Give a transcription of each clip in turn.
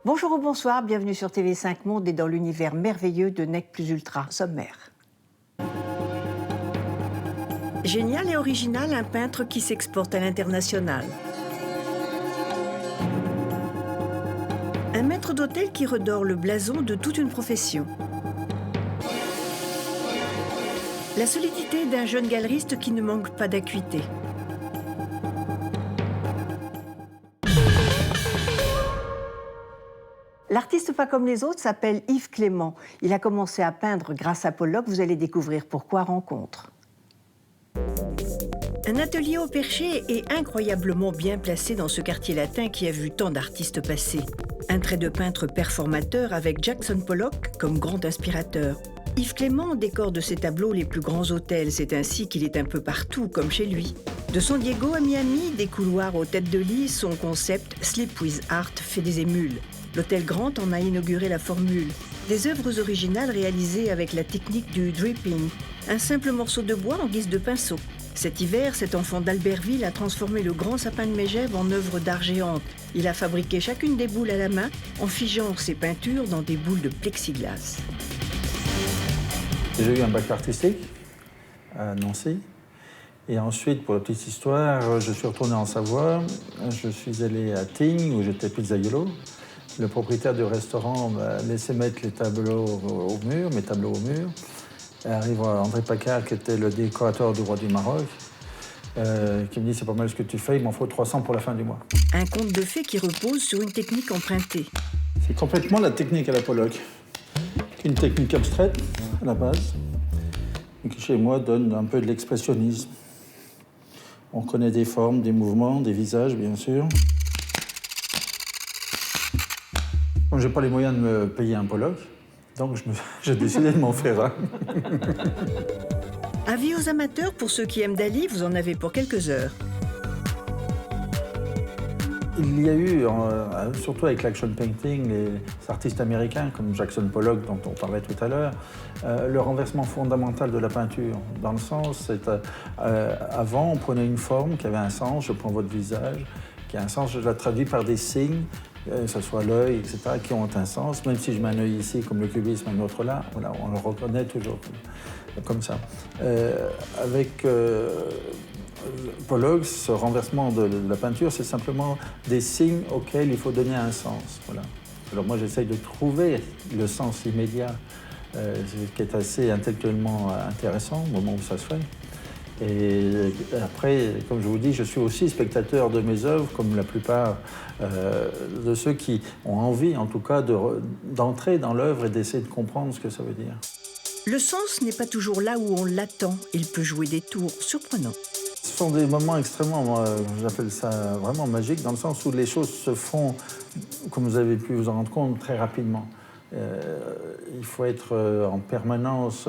Bonjour ou bonsoir, bienvenue sur TV5 Monde et dans l'univers merveilleux de Nec Plus Ultra. Sommaire. Génial et original, un peintre qui s'exporte à l'international. Un maître d'hôtel qui redore le blason de toute une profession. La solidité d'un jeune galeriste qui ne manque pas d'acuité. L'artiste pas comme les autres s'appelle Yves Clément. Il a commencé à peindre grâce à Pollock. Vous allez découvrir pourquoi rencontre. Un atelier au perché est incroyablement bien placé dans ce quartier latin qui a vu tant d'artistes passer. Un trait de peintre performateur avec Jackson Pollock comme grand inspirateur. Yves Clément décore de ses tableaux les plus grands hôtels. C'est ainsi qu'il est un peu partout, comme chez lui. De San Diego à Miami, des couloirs aux têtes de lit, son concept Sleep with Art fait des émules. L'hôtel Grant en a inauguré la formule. Des œuvres originales réalisées avec la technique du dripping, un simple morceau de bois en guise de pinceau. Cet hiver, cet enfant d'Albertville a transformé le grand sapin de Mégève en œuvre d'art géante. Il a fabriqué chacune des boules à la main en figeant ses peintures dans des boules de plexiglas. J'ai eu un bac artistique à Nancy. Et ensuite, pour la petite histoire, je suis retourné en Savoie. Je suis allé à Tignes, où j'étais pizzaiolo. Le propriétaire du restaurant m'a laissé mettre les tableaux au mur, mes tableaux au mur. Et arrive André Pacard, qui était le décorateur du roi du Maroc, qui me dit « C'est pas mal ce que tu fais, il m'en faut 300 pour la fin du mois. » Un conte de fées qui repose sur une technique empruntée. C'est complètement la technique à la Pollock. Une technique abstraite, à la base, et qui, chez moi, donne un peu de l'expressionnisme. On connaît des formes, des mouvements, des visages, bien sûr. Je n'ai pas les moyens de me payer un Pollock, donc j'ai décidé de m'en faire un. Avis aux amateurs, pour ceux qui aiment Dali, vous en avez pour quelques heures. Il y a eu, surtout avec l'action painting, les artistes américains comme Jackson Pollock, dont on parlait tout à l'heure, le renversement fondamental de la peinture. Dans le sens, avant, on prenait une forme qui avait un sens, je prends votre visage, qui a un sens, je la traduis par des signes, que ce soit l'œil, etc., qui ont un sens, même si je mets un œil ici, comme le cubisme, un autre là, voilà, on le reconnaît toujours comme ça. Avec Pollock, ce renversement de la peinture, c'est simplement des signes auxquels il faut donner un sens. Voilà. Alors moi, j'essaye de trouver le sens immédiat, ce qui est assez intellectuellement intéressant au moment où ça se fait. Et après, comme je vous dis, je suis aussi spectateur de mes œuvres, comme la plupart de ceux qui ont envie, en tout cas, d'entrer dans l'œuvre et d'essayer de comprendre ce que ça veut dire. Le sens n'est pas toujours là où on l'attend. Il peut jouer des tours surprenants. Ce sont des moments extrêmement, j'appelle ça vraiment magiques, dans le sens où les choses se font, comme vous avez pu vous en rendre compte, très rapidement. Il faut être en permanence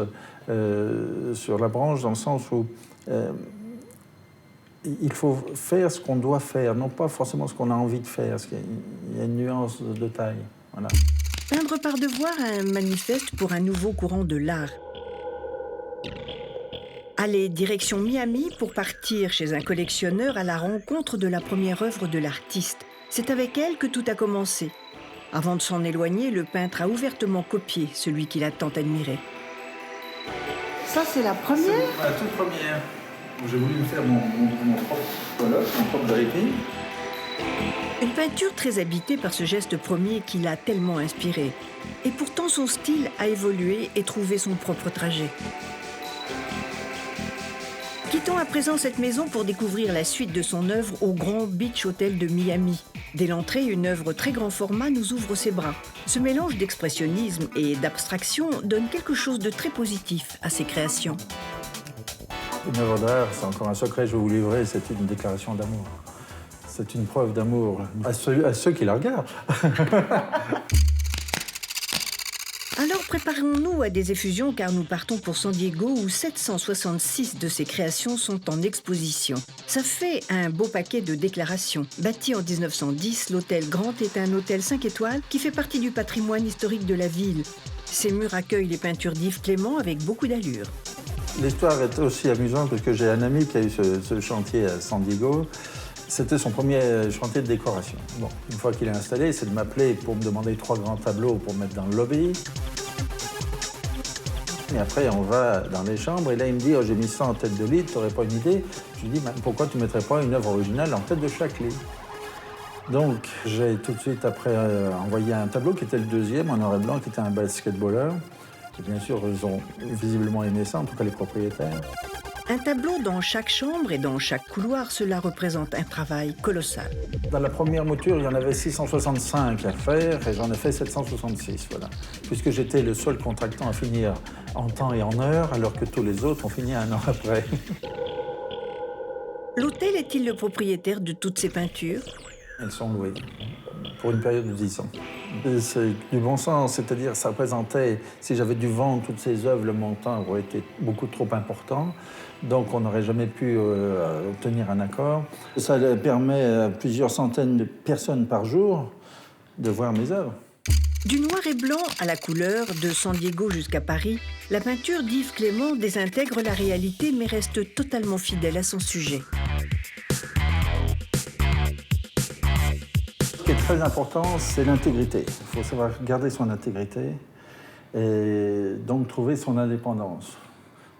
sur la branche, dans le sens où il faut faire ce qu'on doit faire, non pas forcément ce qu'on a envie de faire, parce qu'il y a une nuance de taille. Voilà. Peindre par devoir un manifeste pour un nouveau courant de l'art. Allez, direction Miami pour partir chez un collectionneur à la rencontre de la première œuvre de l'artiste. C'est avec elle que tout a commencé. Avant de s'en éloigner, le peintre a ouvertement copié celui qu'il a tant admiré. Ça, c'est la première? C'est la toute première. J'ai voulu me faire mon propre Pollock, mon propre dripping. Une peinture très habitée par ce geste premier qui l'a tellement inspiré. Et pourtant, son style a évolué et trouvé son propre trajet. Quittons à présent cette maison pour découvrir la suite de son œuvre au Grand Beach Hotel de Miami. Dès l'entrée, une œuvre très grand format nous ouvre ses bras. Ce mélange d'expressionnisme et d'abstraction donne quelque chose de très positif à ses créations. Une œuvre d'art, c'est encore un secret, je vais vous livrer, c'est une déclaration d'amour. C'est une preuve d'amour à ceux qui la regardent. Alors préparons-nous à des effusions car nous partons pour San Diego où 766 de ses créations sont en exposition. Ça fait un beau paquet de déclarations. Bâti en 1910, l'hôtel Grant est un hôtel 5 étoiles qui fait partie du patrimoine historique de la ville. Ses murs accueillent les peintures d'Yves Clément avec beaucoup d'allure. L'histoire est aussi amusante parce que j'ai un ami qui a eu ce chantier à San Diego. C'était son premier chantier de décoration. Bon, une fois qu'il est installé, c'est de m'appeler pour me demander 3 grands tableaux pour mettre dans le lobby. Et après, on va dans les chambres et là, il me dit oh, j'ai mis ça en tête de lit, tu n'aurais pas une idée? Je lui dis pourquoi tu ne mettrais pas une œuvre originale en tête de chaque lit? Donc, j'ai tout de suite après envoyé un tableau qui était le deuxième en noir et blanc, qui était un basketballeur. Et bien sûr, ils ont visiblement aimé ça, en tout cas les propriétaires. Un tableau dans chaque chambre et dans chaque couloir, cela représente un travail colossal. Dans la première mouture, il y en avait 665 à faire et j'en ai fait 766, voilà. Puisque j'étais le seul contractant à finir en temps et en heure, alors que tous les autres ont fini 1 an après. L'hôtel est-il le propriétaire de toutes ces peintures? Elles sont louées pour une période de 10 ans. C'est du bon sens, c'est-à-dire ça représentait, si j'avais dû vendre toutes ces œuvres, le montant aurait été beaucoup trop important. Donc on n'aurait jamais pu obtenir un accord. Ça permet à plusieurs centaines de personnes par jour de voir mes œuvres. Du noir et blanc à la couleur, de San Diego jusqu'à Paris, la peinture d'Yves Clément désintègre la réalité mais reste totalement fidèle à son sujet. Ce qui est très important, c'est l'intégrité. Il faut savoir garder son intégrité et donc trouver son indépendance.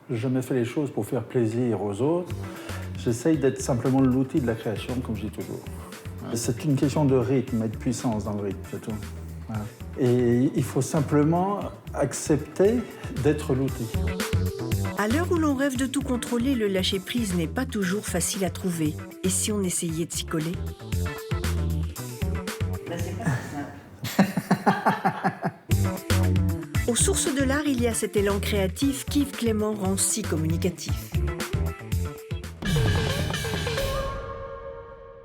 Je n'ai jamais fait les choses pour faire plaisir aux autres. J'essaye d'être simplement l'outil de la création, comme je dis toujours. C'est une question de rythme et de puissance dans le rythme, c'est tout. Voilà. Et il faut simplement accepter d'être l'outil. À l'heure où l'on rêve de tout contrôler, le lâcher-prise n'est pas toujours facile à trouver. Et si on essayait de s'y coller? Aux sources de l'art, il y a cet élan créatif qu'Yves Clément rend si communicatif.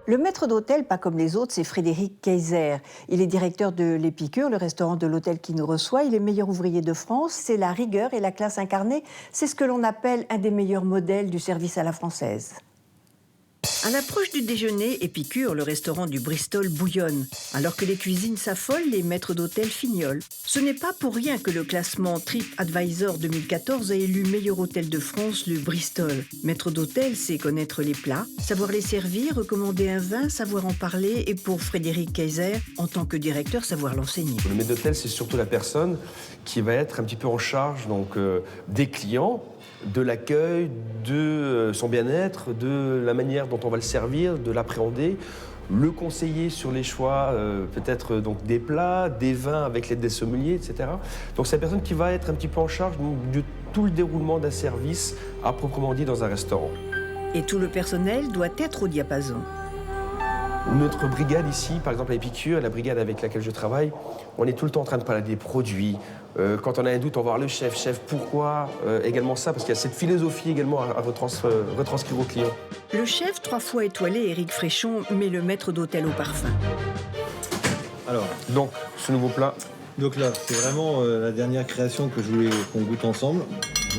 Le maître d'hôtel, pas comme les autres, c'est Frédéric Kayser. Il est directeur de l'Épicure, le restaurant de l'hôtel qui nous reçoit. Il est meilleur ouvrier de France. C'est la rigueur et la classe incarnée. C'est ce que l'on appelle un des meilleurs modèles du service à la française. À l'approche du déjeuner, Épicure, le restaurant du Bristol, bouillonne. Alors que les cuisines s'affolent, les maîtres d'hôtel fignolent. Ce n'est pas pour rien que le classement TripAdvisor 2014 a élu meilleur hôtel de France le Bristol. Maître d'hôtel, c'est connaître les plats, savoir les servir, recommander un vin, savoir en parler et pour Frédéric Kayser, en tant que directeur, savoir l'enseigner. Le maître d'hôtel, c'est surtout la personne qui va être un petit peu en charge des clients, de l'accueil, de son bien-être, de la manière dont on va le servir, de l'appréhender, le conseiller sur les choix, peut-être des plats, des vins avec l'aide des sommeliers, etc. Donc c'est la personne qui va être un petit peu en charge de tout le déroulement d'un service à proprement dit dans un restaurant. Et tout le personnel doit être au diapason. Notre brigade ici, par exemple à Épicure, la brigade avec laquelle je travaille, on est tout le temps en train de parler des produits. Quand on a un doute, on va voir le chef. Chef, pourquoi également ça? Parce qu'il y a cette philosophie également à retranscrire aux clients. Le chef, 3 fois étoilé, Éric Fréchon, met le maître d'hôtel au parfum. Alors, donc, ce nouveau plat. donc là, c'est vraiment la dernière création que je voulais qu'on goûte ensemble.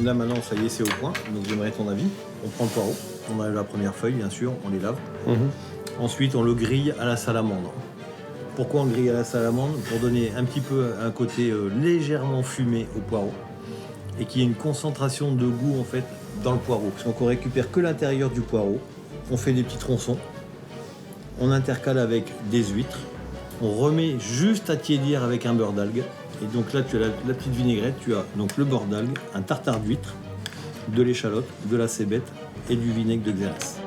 Là, maintenant, ça y est, c'est au point. Donc, j'aimerais ton avis. On prend le poireau. On enlève la première feuille, bien sûr. On les lave. Ensuite, on le grille à la salamandre. Pourquoi on le grille à la salamandre? Pour donner un petit peu un côté légèrement fumé au poireau et qu'il y ait une concentration de goût en fait dans le poireau. Parce qu'on récupère que l'intérieur du poireau, on fait des petits tronçons, on intercale avec des huîtres, on remet juste à tiédir avec un beurre d'algue. Et donc là, tu as la petite vinaigrette, tu as donc le beurre d'algue, un tartare d'huîtres, de l'échalote, de la cébette et du vinaigre de Xérès.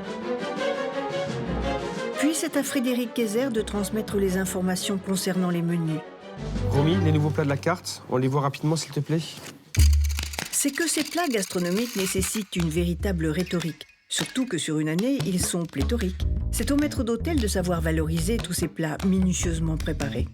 Puis c'est à Frédéric Kayser de transmettre les informations concernant les menus. Romy, les nouveaux plats de la carte, on les voit rapidement s'il te plaît. C'est que ces plats gastronomiques nécessitent une véritable rhétorique. Surtout que sur une année, ils sont pléthoriques. C'est au maître d'hôtel de savoir valoriser tous ces plats minutieusement préparés.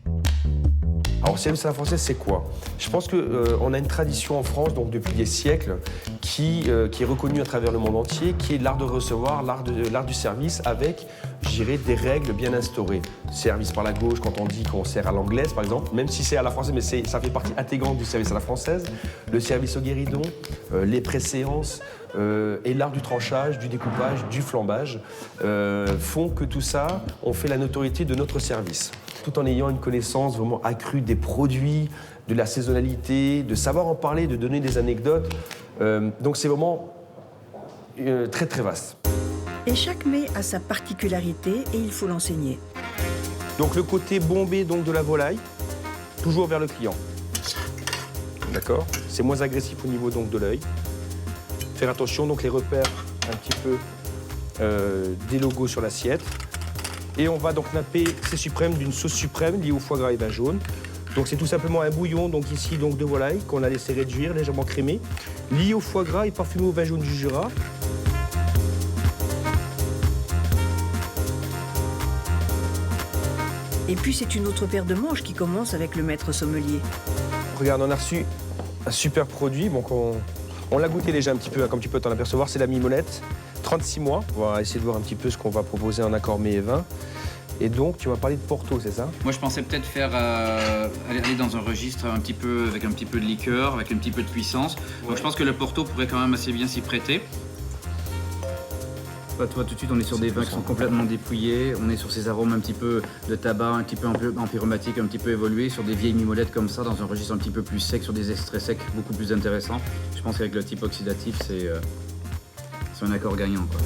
Alors, service à la française, c'est quoi? Je pense qu'on a une tradition en France, donc depuis des siècles, qui est reconnue à travers le monde entier, qui est l'art de recevoir, l'art du service, avec, je dirais, des règles bien instaurées. Service par la gauche, quand on dit qu'on sert à l'anglaise, par exemple, même si c'est à la française, mais ça fait partie intégrante du service à la française. Le service au guéridon, les préséances, et l'art du tranchage, du découpage, du flambage, font que tout ça, on fait la notoriété de notre service, tout en ayant une connaissance vraiment accrue des produits, de la saisonnalité, de savoir en parler, de donner des anecdotes. Donc c'est vraiment très très vaste. Et chaque mets a sa particularité et il faut l'enseigner. Donc le côté bombé donc, de la volaille, toujours vers le client. D'accord? C'est moins agressif au niveau donc, de l'œil. Faire attention, donc les repères un petit peu des logos sur l'assiette. Et on va donc napper ces suprêmes d'une sauce suprême liée au foie gras et vin jaune. Donc c'est tout simplement un bouillon donc ici donc de volaille qu'on a laissé réduire, légèrement crémé, lié au foie gras et parfumé au vin jaune du Jura. Et puis c'est une autre paire de manches qui commence avec le maître sommelier. Regarde, on a reçu un super produit, donc on l'a goûté déjà un petit peu, comme tu peux t'en apercevoir, c'est la mimolette, 36 mois. On va essayer de voir un petit peu ce qu'on va proposer en accord mets et vin. Et donc, tu vas parler de Porto, c'est ça? Moi, je pensais peut-être faire aller dans un registre un petit peu avec un petit peu de liqueur, avec un petit peu de puissance. Ouais. Donc, je pense que le Porto pourrait quand même assez bien s'y prêter. Bah, toi, tout de suite, on est sur des vins qui sont complètement dépouillés. On est sur ces arômes un petit peu de tabac, un petit peu empyreumatique, un petit peu évolué, sur des vieilles mimolettes comme ça, dans un registre un petit peu plus sec, sur des extraits secs beaucoup plus intéressants. Je pense qu'avec le type oxydatif, c'est un accord gagnant, quoi.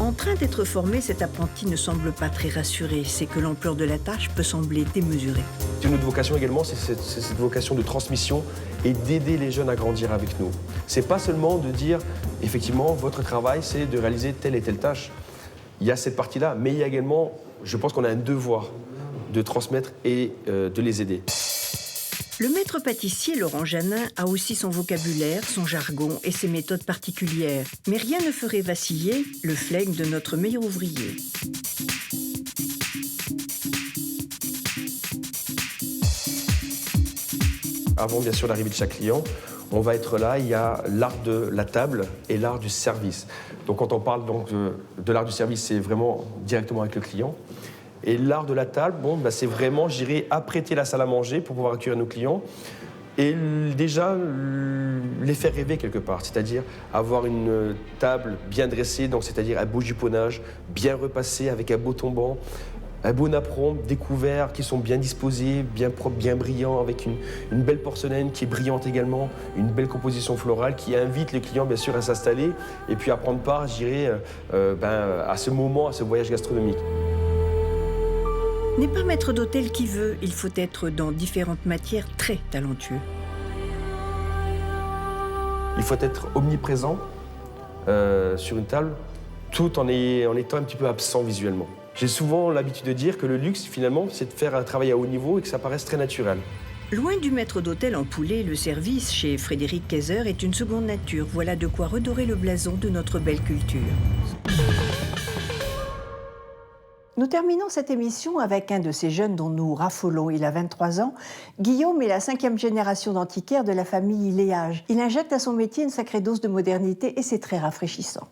En train d'être formé, cet apprenti ne semble pas très rassuré. C'est que l'ampleur de la tâche peut sembler démesurée. Une autre vocation également, c'est cette vocation de transmission et d'aider les jeunes à grandir avec nous. C'est pas seulement de dire, effectivement, votre travail, c'est de réaliser telle et telle tâche. Il y a cette partie-là, mais il y a également, je pense qu'on a un devoir de transmettre et de les aider. Le maître pâtissier Laurent Janin a aussi son vocabulaire, son jargon et ses méthodes particulières. Mais rien ne ferait vaciller le flegme de notre meilleur ouvrier. Avant, bien sûr, l'arrivée de chaque client, on va être là, il y a l'art de la table et l'art du service. Donc quand on parle donc, de l'art du service, c'est vraiment directement avec le client. Et l'art de la table, bon, bah, c'est vraiment, je dirais, apprêter la salle à manger pour pouvoir accueillir nos clients et déjà les faire rêver quelque part, c'est-à-dire avoir une table bien dressée, donc c'est-à-dire un beau juponnage, bien repassé avec un beau tombant, un beau napperon, des couverts qui sont bien disposés, bien propres, bien brillants, avec une belle porcelaine qui est brillante également, une belle composition florale qui invite les clients bien sûr à s'installer et puis à prendre part, je dirais, à ce moment, à ce voyage gastronomique. N'est pas maître d'hôtel qui veut, il faut être dans différentes matières très talentueux. Il faut être omniprésent sur une table tout en étant un petit peu absent visuellement. J'ai souvent l'habitude de dire que le luxe, finalement, c'est de faire un travail à haut niveau et que ça paraisse très naturel. Loin du maître d'hôtel en poulet, le service chez Frédéric Kayser est une seconde nature. Voilà de quoi redorer le blason de notre belle culture. Nous terminons cette émission avec un de ces jeunes dont nous raffolons. Il a 23 ans. Guillaume est la 5e génération d'antiquaires de la famille Léage. Il injecte à son métier une sacrée dose de modernité et c'est très rafraîchissant.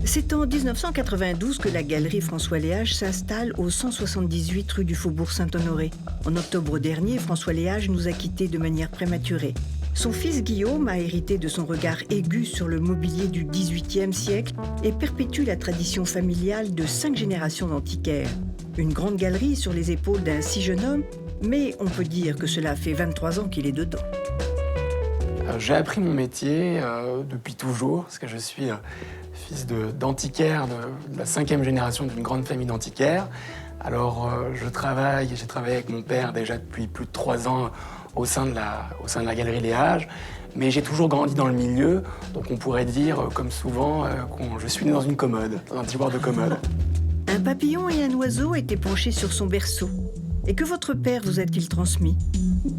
C'est en 1992 que la galerie François Léage s'installe au 178 rue du Faubourg Saint-Honoré. En octobre dernier, François Léage nous a quittés de manière prématurée. Son fils Guillaume a hérité de son regard aigu sur le mobilier du XVIIIe siècle et perpétue la tradition familiale de 5 générations d'antiquaires. Une grande galerie sur les épaules d'un si jeune homme, mais on peut dire que cela fait 23 ans qu'il est dedans. J'ai appris mon métier depuis toujours, parce que je suis fils d'antiquaire, de la 5e génération d'une grande famille d'antiquaires. Alors j'ai travaillé avec mon père déjà depuis plus de 3 ans au sein de la galerie Léage, mais j'ai toujours grandi dans le milieu, donc on pourrait dire, comme souvent, que je suis né dans une commode, dans un tiroir de commode. Un papillon et un oiseau étaient penchés sur son berceau. Et que votre père vous a-t-il transmis?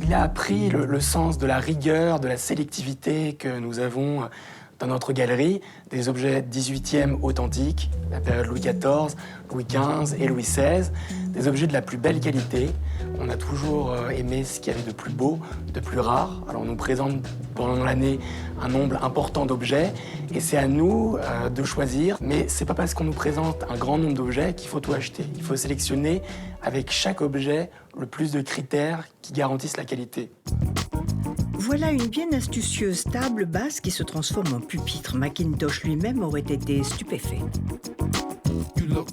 Il a appris le sens de la rigueur, de la sélectivité que nous avons dans notre galerie, des objets 18e authentiques, la période Louis XIV, Louis XV et Louis XVI, des objets de la plus belle qualité. On a toujours aimé ce qu'il y avait de plus beau, de plus rare. Alors on nous présente pendant l'année un nombre important d'objets et c'est à nous de choisir. Mais c'est pas parce qu'on nous présente un grand nombre d'objets qu'il faut tout acheter. Il faut sélectionner avec chaque objet le plus de critères qui garantissent la qualité. Voilà une bien astucieuse table basse qui se transforme en pupitre. Macintosh lui-même aurait été stupéfait.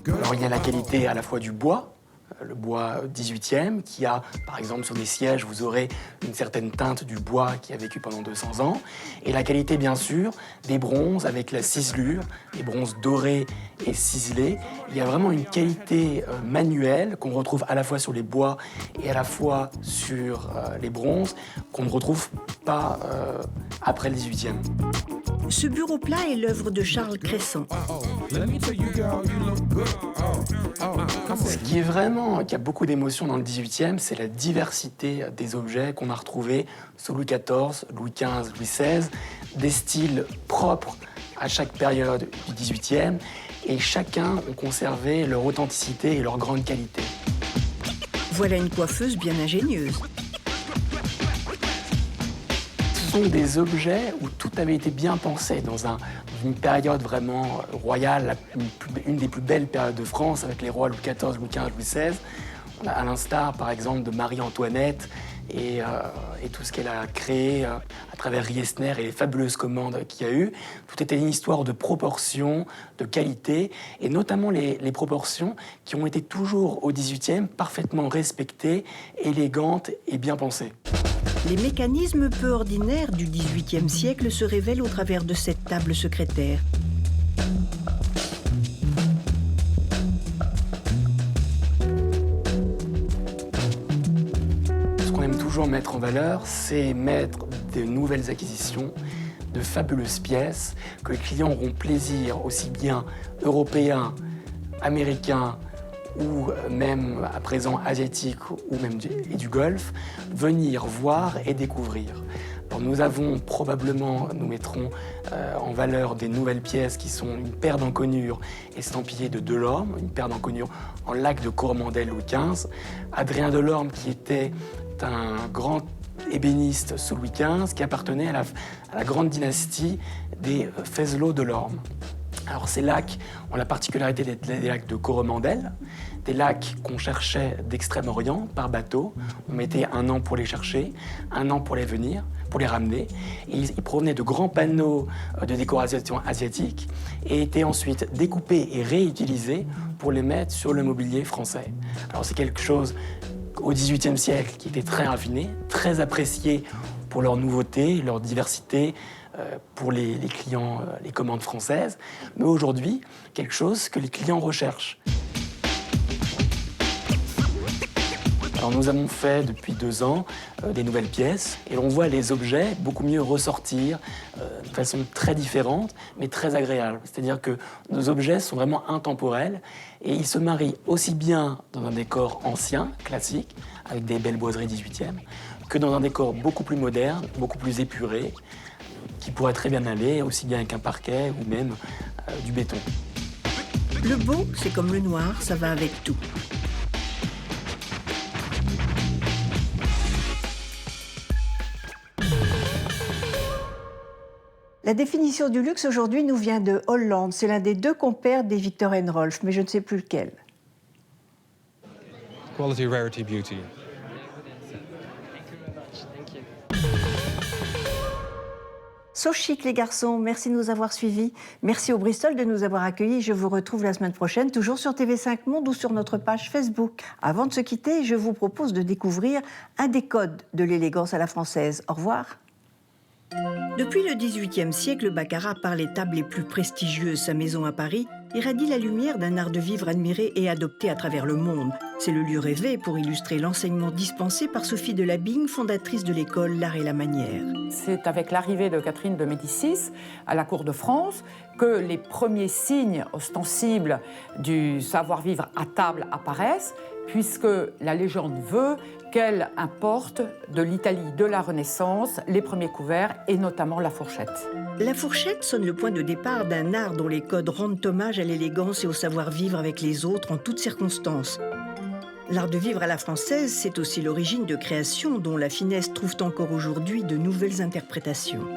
Alors il y a la qualité à la fois du bois, le bois 18e, qui a, par exemple, sur des sièges, vous aurez une certaine teinte du bois qui a vécu pendant 200 ans. Et la qualité, bien sûr, des bronzes avec la ciselure, les bronzes dorés et ciselés. Il y a vraiment une qualité manuelle qu'on retrouve à la fois sur les bois et à la fois sur les bronzes, qu'on ne retrouve pas après le 18e. Ce bureau plat est l'œuvre de Charles Cresson. Ce qui est vraiment, qui a beaucoup d'émotions dans le 18e, c'est la diversité des objets qu'on a retrouvés sous Louis XIV, Louis XV, Louis XVI, des styles propres à chaque période du 18e, et chacun ont conservé leur authenticité et leur grande qualité. Voilà une coiffeuse bien ingénieuse. Ce sont des objets où tout avait été bien pensé dans une période vraiment royale, une des plus belles périodes de France, avec les rois Louis XIV, Louis XV, Louis XVI. On a à l'instar, par exemple, de Marie-Antoinette et tout ce qu'elle a créé à travers Riesner et les fabuleuses commandes qu'il y a eu. Tout était une histoire de proportions, de qualité, et notamment les proportions qui ont été toujours au XVIIIe parfaitement respectées, élégantes et bien pensées. Les mécanismes peu ordinaires du XVIIIe siècle se révèlent au travers de cette table secrétaire. Ce qu'on aime toujours mettre en valeur, c'est mettre de nouvelles acquisitions, de fabuleuses pièces que les clients auront plaisir, aussi bien européens, américains, ou même à présent asiatiques ou même du Golfe, venir voir et découvrir. Alors nous mettrons en valeur des nouvelles pièces qui sont une paire d'encoignures estampillées de Delorme, une paire d'encoignures en lac de Coromandel Louis XV. Adrien Delorme, qui était un grand ébéniste sous Louis XV, qui appartenait à la grande dynastie des Fesneau-Delorme. Alors ces lacs ont la particularité d'être des lacs de Coromandel, des lacs qu'on cherchait d'Extrême-Orient par bateau. On mettait 1 an pour les chercher, 1 an pour les ramener. Et ils provenaient de grands panneaux de décoration asiatique et étaient ensuite découpés et réutilisés pour les mettre sur le mobilier français. Alors c'est quelque chose au XVIIIe siècle qui était très raffiné, très apprécié pour leur nouveauté, leur diversité, pour les clients, les commandes françaises, mais aujourd'hui, quelque chose que les clients recherchent. Alors nous avons fait depuis 2 ans des nouvelles pièces et on voit les objets beaucoup mieux ressortir de façon très différente mais très agréable. C'est-à-dire que nos objets sont vraiment intemporels et ils se marient aussi bien dans un décor ancien, classique, avec des belles boiseries 18e, que dans un décor beaucoup plus moderne, beaucoup plus épuré, qui pourrait très bien aller aussi bien avec un parquet ou même du béton. Le beau, c'est comme le noir, ça va avec tout. La définition du luxe aujourd'hui nous vient de Hollande. C'est l'un des 2 compères des Viktor & Rolf, mais je ne sais plus lequel. Quality, rarity, beauty. So chic les garçons, merci de nous avoir suivis. Merci au Bristol de nous avoir accueillis. Je vous retrouve la semaine prochaine, toujours sur TV5 Monde ou sur notre page Facebook. Avant de se quitter, je vous propose de découvrir un des codes de l'élégance à la française. Au revoir. Depuis le XVIIIe siècle, Baccarat, par les tables les plus prestigieuses, sa maison à Paris, irradie la lumière d'un art de vivre admiré et adopté à travers le monde. C'est le lieu rêvé pour illustrer l'enseignement dispensé par Sophie de Labigne, fondatrice de l'école L'Art et la Manière. C'est avec l'arrivée de Catherine de Médicis à la cour de France que les premiers signes ostensibles du savoir-vivre à table apparaissent, puisque la légende veut qu'elle importe de l'Italie de la Renaissance les premiers couverts et notamment la fourchette. La fourchette sonne le point de départ d'un art dont les codes rendent hommage à l'élégance et au savoir-vivre avec les autres en toutes circonstances. L'art de vivre à la française, c'est aussi l'origine de créations dont la finesse trouve encore aujourd'hui de nouvelles interprétations.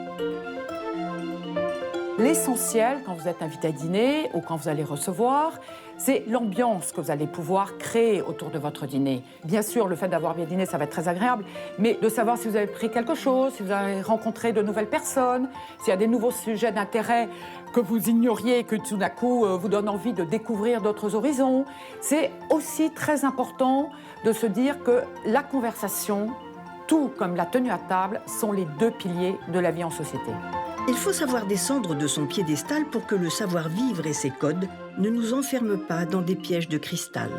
L'essentiel, quand vous êtes invité à dîner ou quand vous allez recevoir, c'est l'ambiance que vous allez pouvoir créer autour de votre dîner. Bien sûr, le fait d'avoir bien dîné, ça va être très agréable, mais de savoir si vous avez pris quelque chose, si vous avez rencontré de nouvelles personnes, s'il y a des nouveaux sujets d'intérêt que vous ignoriez et que tout d'un coup vous donne envie de découvrir d'autres horizons. C'est aussi très important de se dire que la conversation, tout comme la tenue à table, sont les deux piliers de la vie en société. Il faut savoir descendre de son piédestal pour que le savoir-vivre et ses codes ne nous enferment pas dans des pièges de cristal.